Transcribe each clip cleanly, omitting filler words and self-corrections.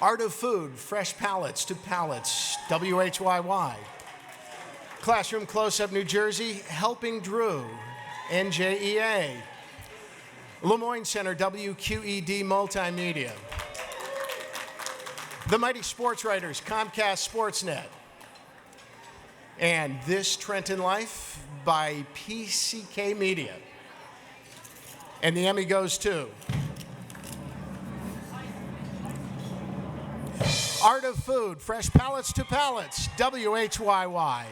Art of Food, Fresh Palates to Palates, WHYY. Classroom Close-Up New Jersey, Helping Drew, NJEA. Lemoyne Center, WQED Multimedia. The Mighty Sports Writers, Comcast Sportsnet. And This Trenton Life by PCK Media. And the Emmy goes to Art of Food, Fresh Palates to Palates, WHYY.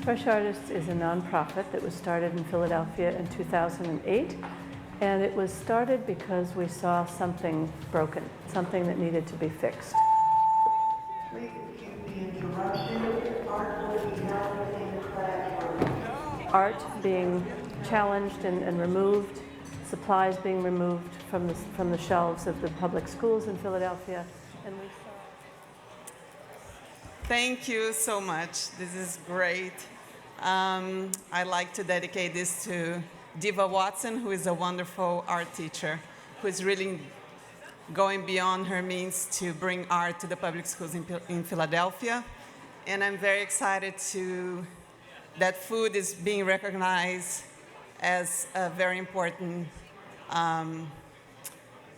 Fresh Artists is a nonprofit that was started in Philadelphia in 2008, and it was started because we saw something broken, something that needed to be fixed. Please excuse the interruption. Art will be held in the classroom. Art being challenged and removed, supplies being removed from the shelves of the public schools in Philadelphia, and we saw. Thank you so much. This is great. I'd like to dedicate this to Diva Watson, who is a wonderful art teacher, who is really going beyond her means to bring art to the public schools in Philadelphia. And I'm very excited that food is being recognized as a very important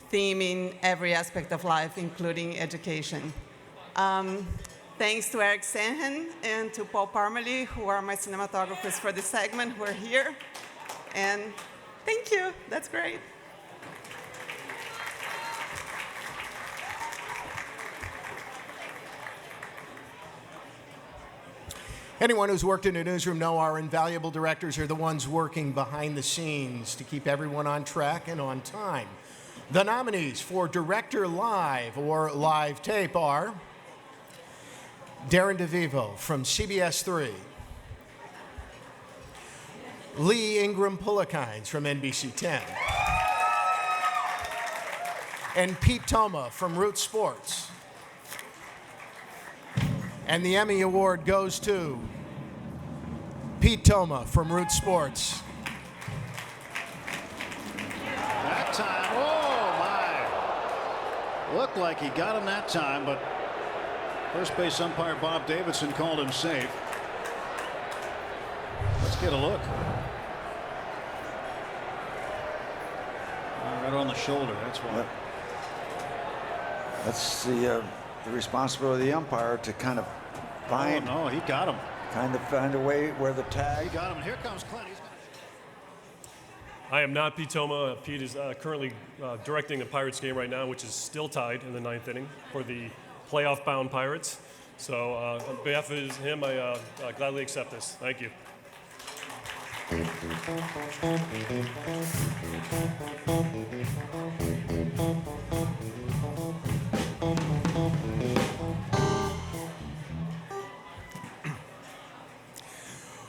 theme in every aspect of life, including education. Thanks to Eric Sanhan and to Paul Parmalee, who are my cinematographers for this segment, who are here. And thank you, that's great. Anyone who's worked in a newsroom know our invaluable directors are the ones working behind the scenes to keep everyone on track and on time. The nominees for Director Live or Live Tape are Darren DeVivo from CBS 3, Lee Ingram Pullakines from NBC 10, and Pete Toma from Root Sports. And the Emmy Award goes to Pete Toma from Root Sports. That time, oh my. Looked like he got him that time, but first base umpire Bob Davidson called him safe. Let's get a look. Right on the shoulder, that's why. That's the responsibility of the umpire to kind of find. Oh no, he got him. Kind of find a way where the tag. He got him. Here comes Clint. He's I am not Pete Toma. Pete is currently directing the Pirates game right now, which is still tied in the 9th inning for the playoff-bound Pirates. So on behalf of him, I gladly accept this. Thank you.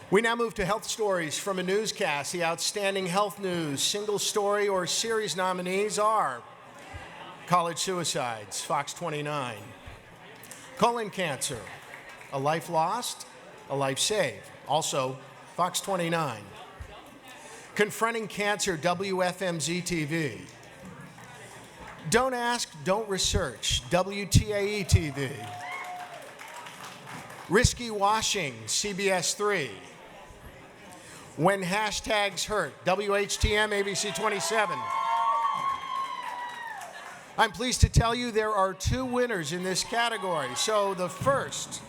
We now move to health stories from a newscast. The outstanding health news, single story or series nominees are college suicides, Fox 29. Colon cancer, a life lost, a life saved, also Fox 29. Confronting cancer, WFMZ TV. Don't ask, don't research, WTAE TV. Risky washing, CBS 3. When hashtags hurt, WHTM, ABC 27. I'm pleased to tell you there are 2 winners in this category. So the first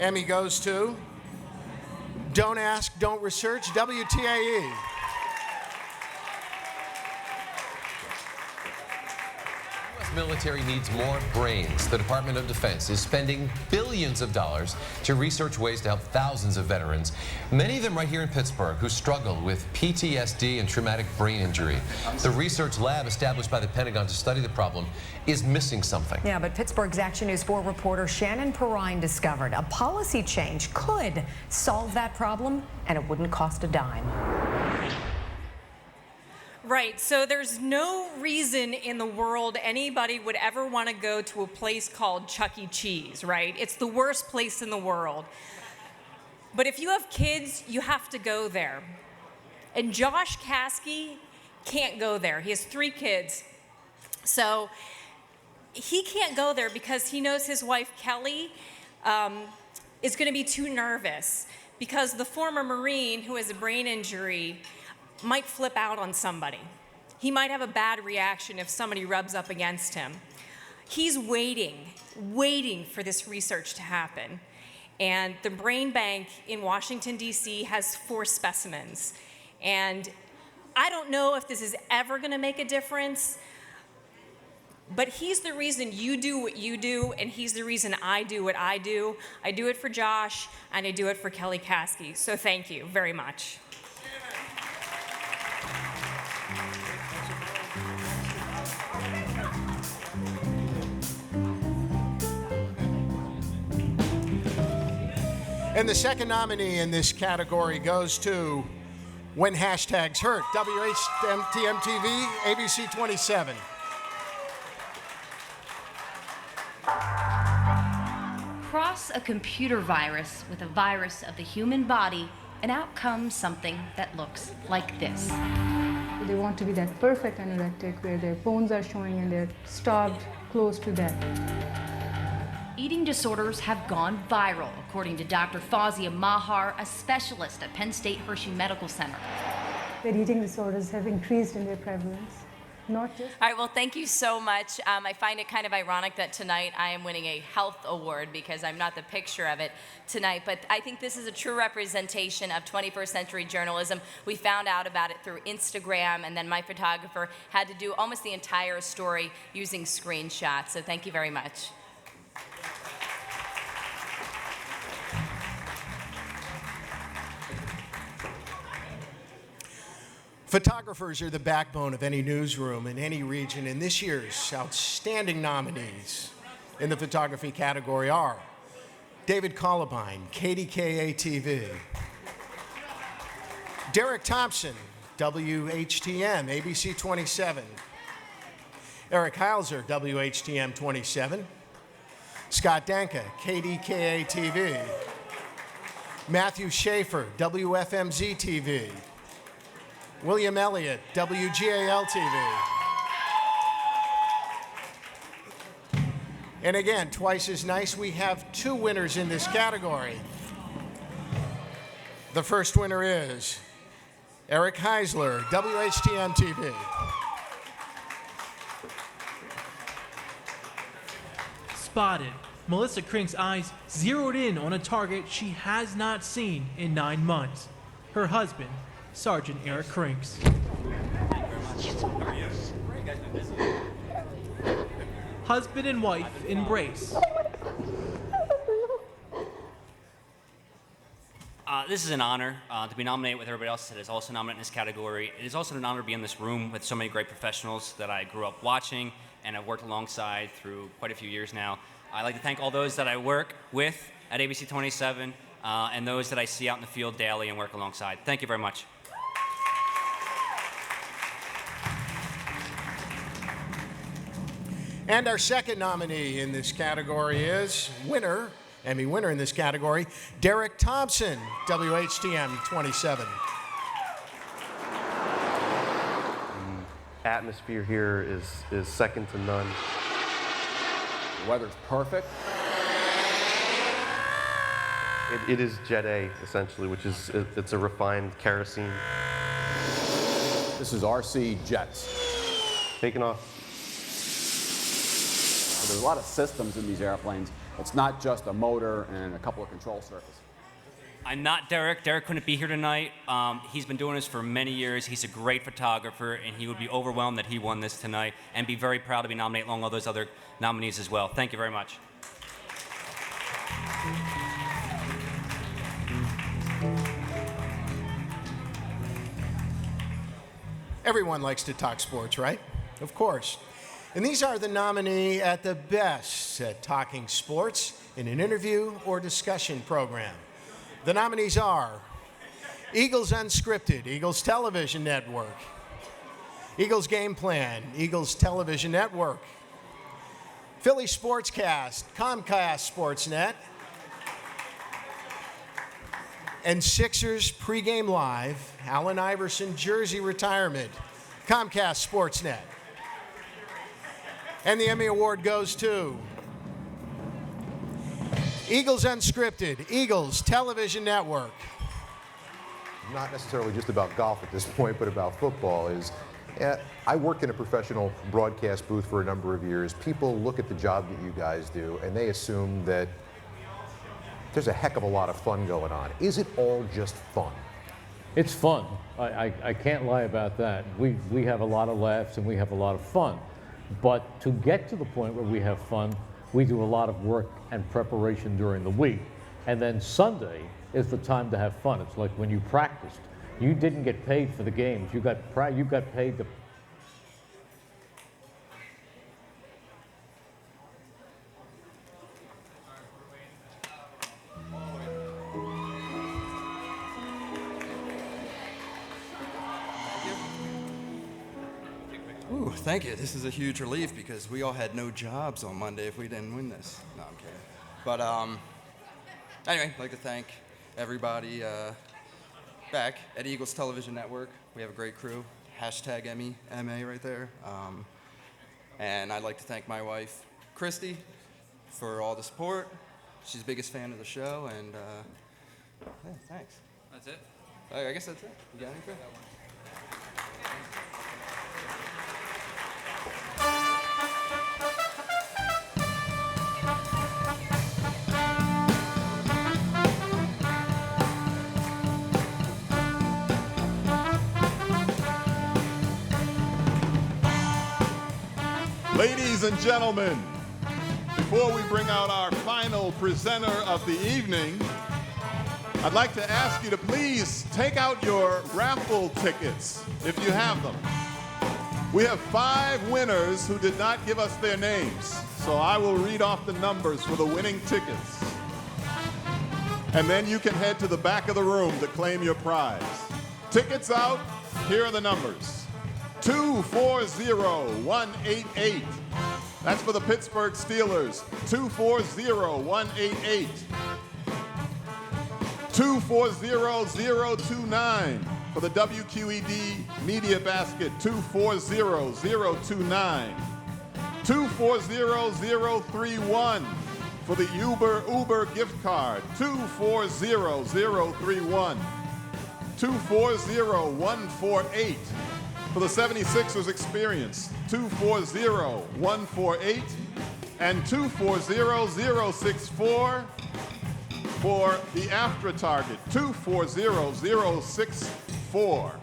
Emmy goes to Don't Ask, Don't Research, WTAE. Military needs more brains. The Department of Defense is spending billions of dollars to research ways to help thousands of veterans, many of them right here in Pittsburgh, who struggle with PTSD and traumatic brain injury. The research lab established by the Pentagon to study the problem is missing something. Yeah, but Pittsburgh's Action News 4 reporter Shannon Perrine discovered a policy change could solve that problem, and it wouldn't cost a dime. Right, so there's no reason in the world anybody would ever want to go to a place called Chuck E. Cheese, right? It's the worst place in the world. But if you have kids, you have to go there. And Josh Caskey can't go there. He has 3 kids. So he can't go there because he knows his wife, Kelly, is going to be too nervous because the former Marine who has a brain injury might flip out on somebody. He might have a bad reaction if somebody rubs up against him. He's waiting for this research to happen. And the brain bank in Washington, D.C. has 4 specimens. And I don't know if this is ever going to make a difference, but he's the reason you do what you do, and he's the reason I do what I do. I do it for Josh, and I do it for Kelly Caskey. So thank you very much. And the second nominee in this category goes to When Hashtags Hurt, WHMTM-TV, ABC 27. Cross a computer virus with a virus of the human body, and out comes something that looks like this. They want to be that perfect anorectic where their bones are showing and they're starved close to death. Eating disorders have gone viral, according to Dr. Fawzia Mahar, a specialist at Penn State Hershey Medical Center. Their eating disorders have increased in their prevalence. Not just. All right, well, thank you so much. I find it kind of ironic that tonight I am winning a health award because I'm not the picture of it tonight, but I think this is a true representation of 21st century journalism. We found out about it through Instagram, and then my photographer had to do almost the entire story using screenshots, so thank you very much. Photographers are the backbone of any newsroom in any region, and this year's outstanding nominees in the photography category are David Columbine, KDKA-TV, Derek Thompson, WHTM, ABC 27, Eric Heilzer, WHTM 27, Scott Danka, KDKA-TV, Matthew Schaefer, WFMZ-TV, William Elliott, WGAL-TV. And again, twice as nice, we have 2 winners in this category. The first winner is Eric Heisler, WHTM-TV. Spotted. Melissa Crink's eyes zeroed in on a target she has not seen in 9 months. Her husband, Sergeant Eric Crinks. Husband and wife embrace. This is an honor to be nominated with everybody else that is also nominated in this category. It is also an honor to be in this room with so many great professionals that I grew up watching and have worked alongside through quite a few years now. I'd like to thank all those that I work with at ABC 27 and those that I see out in the field daily and work alongside. Thank you very much. And our second nominee in this category is Emmy winner in this category, Derek Thompson, WHTM 27. The atmosphere here is second to none. The weather's perfect. It is Jet A, essentially, which is it's a refined kerosene. This is RC jets. Taking off. There's a lot of systems in these airplanes. It's not just a motor and a couple of control circuits. I'm not Derek. Derek couldn't be here tonight. He's been doing this for many years. He's a great photographer, and he would be overwhelmed that he won this tonight and be very proud to be nominated along with all those other nominees as well. Thank you very much. Everyone likes to talk sports, right? Of course. And these are the nominee at the best at talking sports in an interview or discussion program. The nominees are Eagles Unscripted, Eagles Television Network, Eagles Game Plan, Eagles Television Network, Philly Sportscast, Comcast Sportsnet, And Sixers pregame live, Allen Iverson jersey retirement, Comcast Sportsnet. And the Emmy Award goes to Eagles Unscripted, Eagles Television Network. Not necessarily just about golf at this point, but about football is, I worked in a professional broadcast booth for a number of years. People look at the job that you guys do and they assume that there's a heck of a lot of fun going on. Is it all just fun? It's fun. I can't lie about that. We have a lot of laughs and we have a lot of fun. But to get to the point where we have fun, we do a lot of work and preparation during the week. And then Sunday is the time to have fun. It's like when you practiced. You didn't get paid for the games. You got paid to. Ooh, thank you. This is a huge relief because we all had no jobs on Monday if we didn't win this. No, I'm kidding. But anyway, I'd like to thank everybody back at Eagles Television Network. We have a great crew. Hashtag Emmy, MA right there. And I'd like to thank my wife, Christy, for all the support. She's the biggest fan of the show, and yeah, thanks. That's it? I guess that's it. You got anything? Ladies and gentlemen, before we bring out our final presenter of the evening, I'd like to ask you to please take out your raffle tickets if you have them. We have 5 winners who did not give us their names, so I will read off the numbers for the winning tickets. And then you can head to the back of the room to claim your prize. Tickets out, here are the numbers. 240188. That's for the Pittsburgh Steelers. 240188. 240029 for the WQED Media Basket. 240029. 240031 for the Uber gift card. 240031. 240148 for the 76ers Experience. 240148 and 240064 for the After Target. 240064.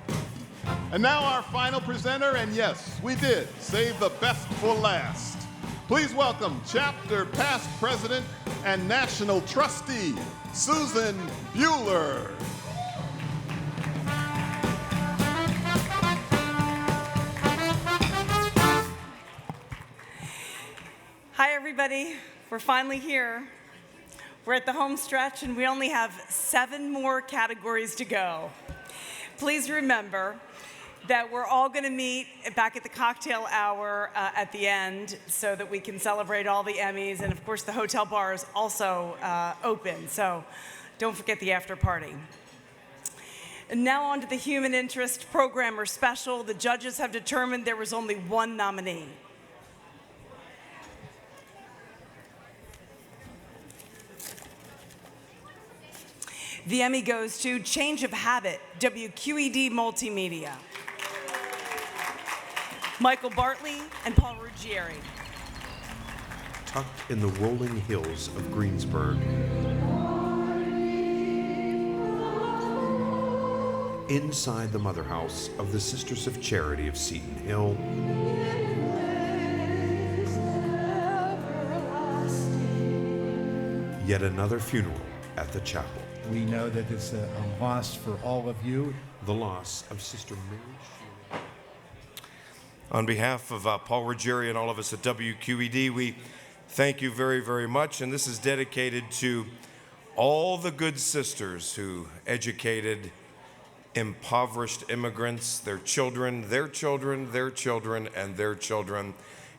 And now our final presenter, and yes, we did save the best for last. Please welcome Chapter Past President and National Trustee, Susan Bueller. Hi, everybody. We're finally here. We're at the home stretch, and we only have 7 more categories to go. Please remember that we're all going to meet back at the cocktail hour at the end so that we can celebrate all the Emmys. And, of course, the hotel bar is also open, so don't forget the after party. And now on to the Human Interest Programmer Special. The judges have determined there was only one nominee. The Emmy goes to Change of Habit, WQED Multimedia. Michael Bartley and Paul Ruggieri. Tucked in the rolling hills of Greensburg. Inside the mother house of the Sisters of Charity of Seton Hill. Yet another funeral at the chapel. We know that it's a loss for all of you. The loss of Sister Mary. On behalf of Paul Ruggieri and all of us at WQED, we thank you very, very much. And this is dedicated to all the good sisters who educated impoverished immigrants, their children, their children, their children, and their children.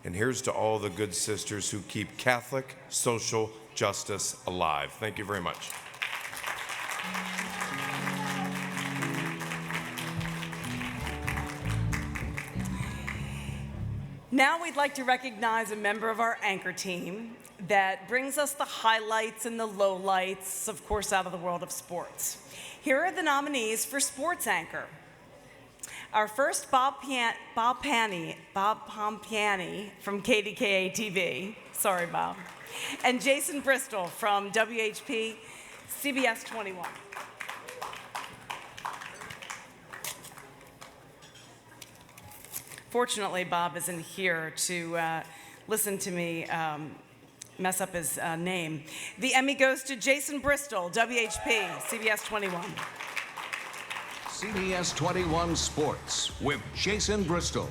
And here's to all the good sisters who keep Catholic social justice alive. Thank you very much. Now we'd like to recognize a member of our anchor team that brings us the highlights and the lowlights, of course, out of the world of sports. Here are the nominees for Sports Anchor. Our first, Bob Pompiani from KDKA TV. Sorry, Bob. And Jason Bristol from WHP CBS 21. Fortunately, Bob isn't here to listen to me mess up his name. The Emmy goes to Jason Bristol, WHP, CBS 21. CBS 21 Sports with Jason Bristol.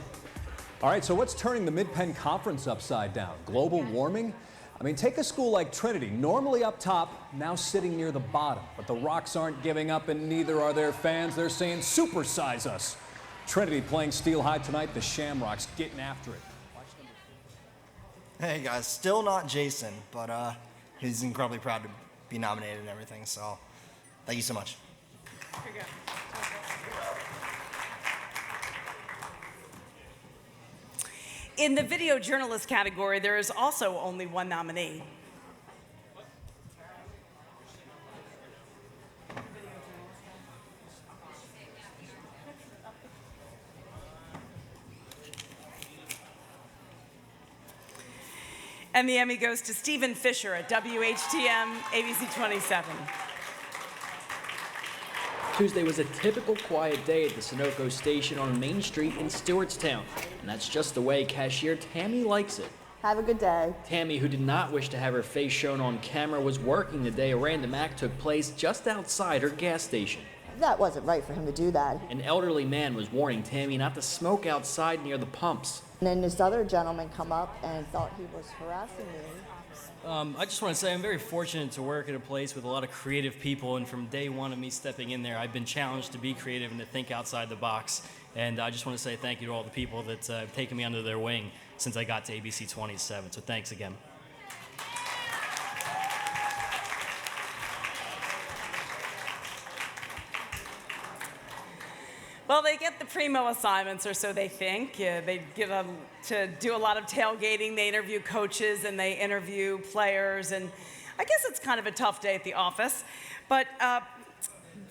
All right, so what's turning the Mid-Penn Conference upside down? Global warming? I mean, take a school like Trinity, normally up top, now sitting near the bottom. But the Rocks aren't giving up, and neither are their fans. They're saying, supersize us. Trinity playing Steel High tonight, the Shamrocks getting after it. Hey guys, still not Jason, but he's incredibly proud to be nominated and everything, so thank you so much. Here you go. In the video journalist category, there is also only one nominee. And the Emmy goes to Stephen Fisher at WHTM ABC 27. Tuesday was a typical quiet day at the Sunoco station on Main Street in Stewartstown. And that's just the way cashier Tammy likes it. Have a good day. Tammy, who did not wish to have her face shown on camera, was working the day a random act took place just outside her gas station. That wasn't right for him to do that. An elderly man was warning Tammy not to smoke outside near the pumps. And then this other gentleman come up and thought he was harassing me. I just want to say I'm very fortunate to work at a place with a lot of creative people, and from day one of me stepping in there, I've been challenged to be creative and to think outside the box. And I just want to say thank you to all the people that have taken me under their wing since I got to ABC 27. So thanks again. Well, they get the primo assignments, or so they think. Yeah, they get to do a lot of tailgating. They interview coaches and they interview players, and I guess it's kind of a tough day at the office. But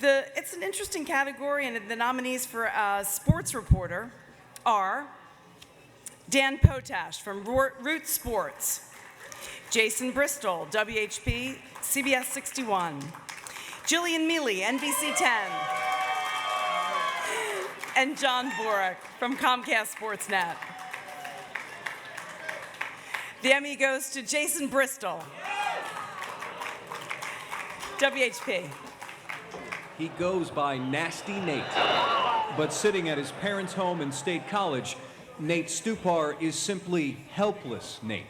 it's an interesting category, and the nominees for sports reporter are Dan Potash from Root Sports, Jason Bristol, WHP, CBS 61, Jillian Mealy, NBC 10, and John Borick from Comcast Sportsnet. The Emmy goes to Jason Bristol, WHP. He goes by Nasty Nate, but sitting at his parents' home in State College, Nate Stupar is simply helpless Nate.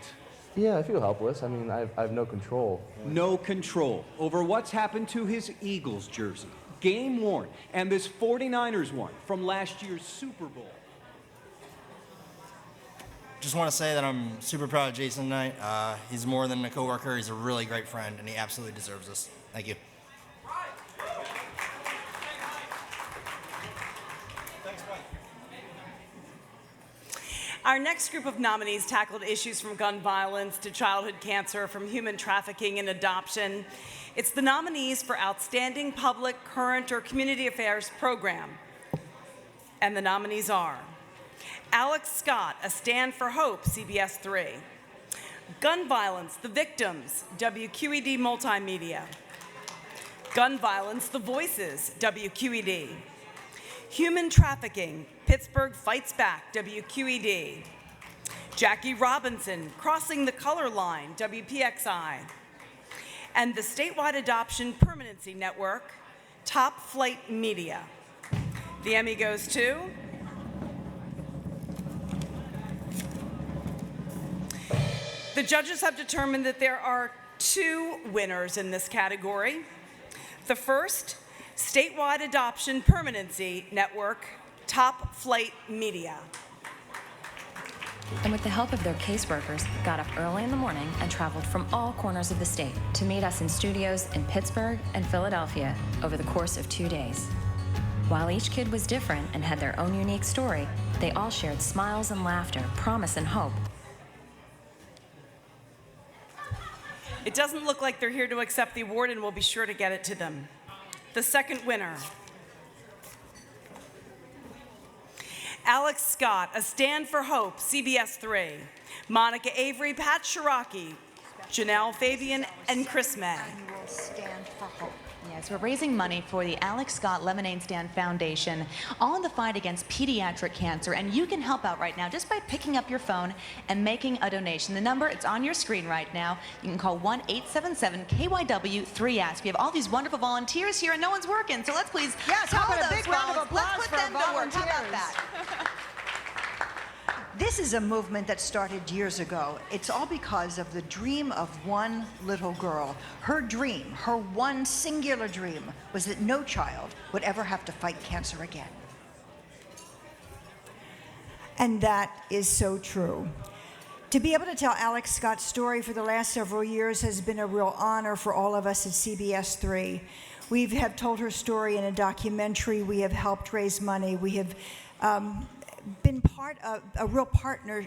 Yeah, I feel helpless. I mean, I have no control. No control over what's happened to his Eagles jersey. Game worn, and this 49ers one from last year's Super Bowl. Just want to say that I'm super proud of Jason tonight. He's more than a coworker. He's a really great friend, and he absolutely deserves this. Thank you. Our next group of nominees tackled issues from gun violence to childhood cancer, from human trafficking and adoption. It's the nominees for Outstanding Public, Current, or Community Affairs Program. And the nominees are Alex Scott, A Stand for Hope, CBS 3. Gun Violence, The Victims, WQED Multimedia. Gun Violence, The Voices, WQED. Human Trafficking, Pittsburgh Fights Back, WQED. Jackie Robinson, Crossing the Color Line, WPXI. And the Statewide Adoption Permanency Network, Top Flight Media. The Emmy goes to the judges have determined that there are 2 winners in this category. The first, Statewide Adoption Permanency Network, Top Flight Media. And with the help of their caseworkers, got up early in the morning and traveled from all corners of the state to meet us in studios in Pittsburgh and Philadelphia over the course of 2 days. While each kid was different and had their own unique story, they all shared smiles and laughter, promise and hope. It doesn't look like they're here to accept the award, and we'll be sure to get it to them. The second winner, Alex Scott, A Stand for Hope, CBS 3. Monica Avery, Pat Shiraki, Janelle Fabian, and Chris May. Stand for Hope. Yes, we're raising money for the Alex Scott Lemonade Stand Foundation, all in the fight against pediatric cancer, and you can help out right now just by picking up your phone and making a donation. The number, it's on your screen right now. You can call 1-877-KYW-3ASK. We have all these wonderful volunteers here, and no one's working, so let's please how about a big round of applause let's put for them our to work. How about volunteers? that? This is a movement that started years ago. It's all because of the dream of one little girl. Her dream, her one singular dream, was that no child would ever have to fight cancer again. And that is so true. To be able to tell Alex Scott's story for the last several years has been a real honor for all of us at CBS 3. We have told her story in a documentary. We have helped raise money. We have been part of a real partner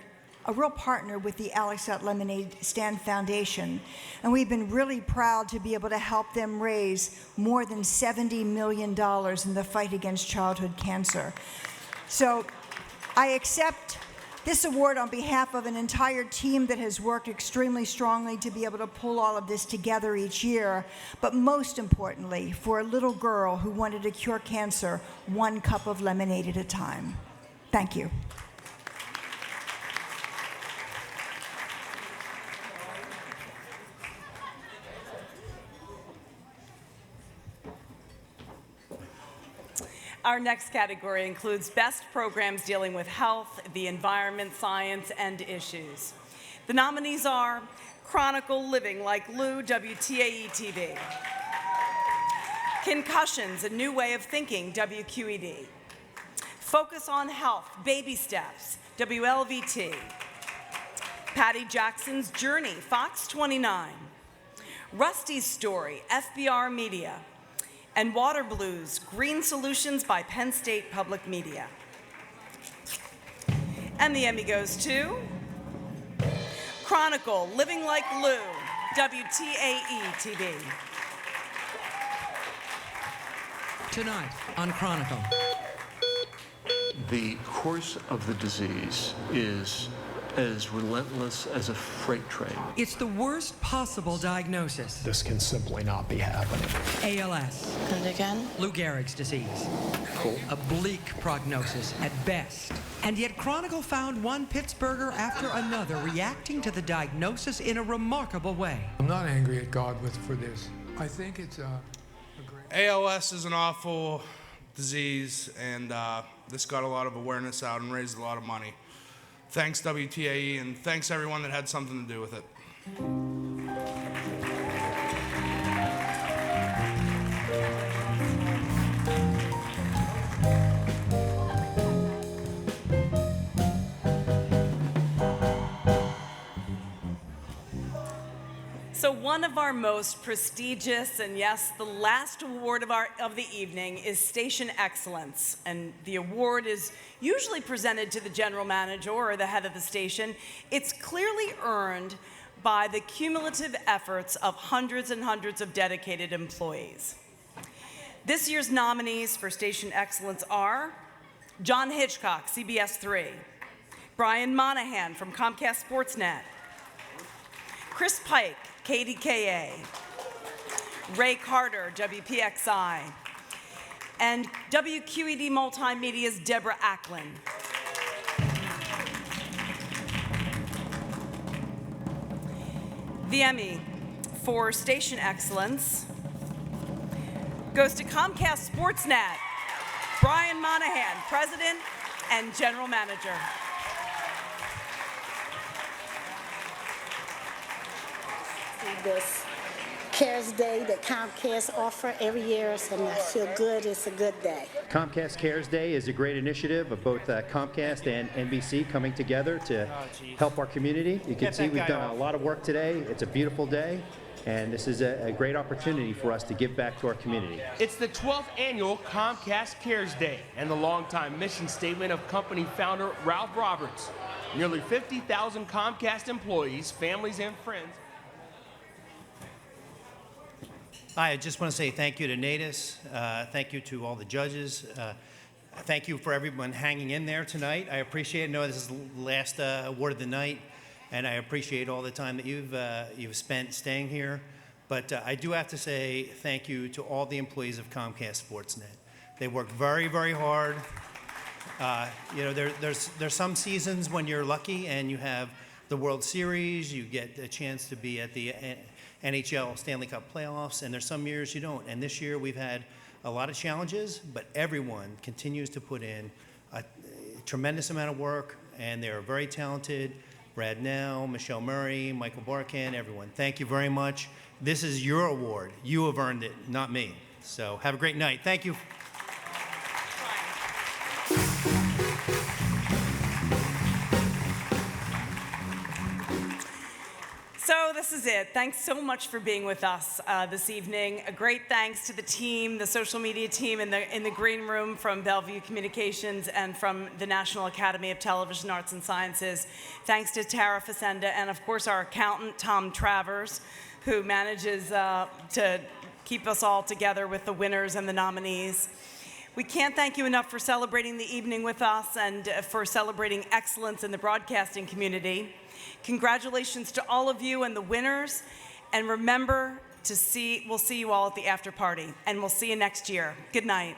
with the Alex Scott Lemonade Stand Foundation, and we've been really proud to be able to help them raise more than $70 million in the fight against childhood cancer. So I accept this award on behalf of an entire team that has worked extremely strongly to be able to pull all of this together each year, but most importantly, for a little girl who wanted to cure cancer one cup of lemonade at a time. Thank you. Our next category includes best programs dealing with health, the environment, science, and issues. The nominees are Chronicle Living Like Lou, WTAE TV. Concussions, A New Way of Thinking, WQED. Focus on Health, Baby Steps, WLVT. Patty Jackson's Journey, Fox 29. Rusty's Story, FBR Media. And Water Blues, Green Solutions by Penn State Public Media. And the Emmy goes to Chronicle, Living Like Lou, WTAE TV. Tonight on Chronicle. The course of the disease is as relentless as a freight train. It's the worst possible diagnosis. This can simply not be happening. ALS. And again? Lou Gehrig's disease. Cool. A bleak prognosis at best. And yet Chronicle found one Pittsburgher after another reacting to the diagnosis in a remarkable way. I'm not angry at God for this. I think it's a great... ALS is an awful disease, and this got a lot of awareness out and raised a lot of money. Thanks, WTAE, and thanks everyone that had something to do with it. So one of our most prestigious, and yes, the last award of the evening is Station Excellence. And the award is usually presented to the general manager or the head of the station. It's clearly earned by the cumulative efforts of hundreds and hundreds of dedicated employees. This year's nominees for Station Excellence are John Hitchcock, CBS 3, Brian Monahan from Comcast Sportsnet, Chris Pike, KDKA, Ray Carter, WPXI, and WQED Multimedia's Deborah Acklin. The Emmy for Station Excellence goes to Comcast Sportsnet, Brian Monahan, President and General Manager. This Cares Day that Comcast offer every year, and I feel good. It's a good day. Comcast Cares Day is a great initiative of both Comcast and NBC coming together to help our community. You can see we've done a lot of work today. It's a beautiful day, and this is a great opportunity for us to give back to our community. It's the 12th annual Comcast Cares Day and the longtime mission statement of company founder Ralph Roberts. Nearly 50,000 Comcast employees, families, and friends. Hi, I just want to say thank you to NATAS. Thank you to all the judges. Thank you for everyone hanging in there tonight. I appreciate it. I know this is the last award of the night, and I appreciate all the time that you've spent staying here. But I do have to say thank you to all the employees of Comcast Sportsnet. They work very, very hard. You know, there's some seasons when you're lucky and you have the World Series, you get a chance to be at the NHL Stanley Cup playoffs, and there's some years you don't. And this year we've had a lot of challenges, but everyone continues to put in a tremendous amount of work, and they're very talented. Brad Nell, Michelle Murray, Michael Barkan, everyone. Thank you very much. This is your award. You have earned it, not me. So have a great night. Thank you. So this is it. Thanks so much for being with us this evening. A great thanks to the team, the social media team in the green room from Bellevue Communications and from the National Academy of Television Arts and Sciences. Thanks to Tara Facenda and, of course, our accountant, Tom Travers, who manages to keep us all together with the winners and the nominees. We can't thank you enough for celebrating the evening with us and for celebrating excellence in the broadcasting community. Congratulations to all of you and the winners. And remember we'll see you all at the after party. And we'll see you next year. Good night.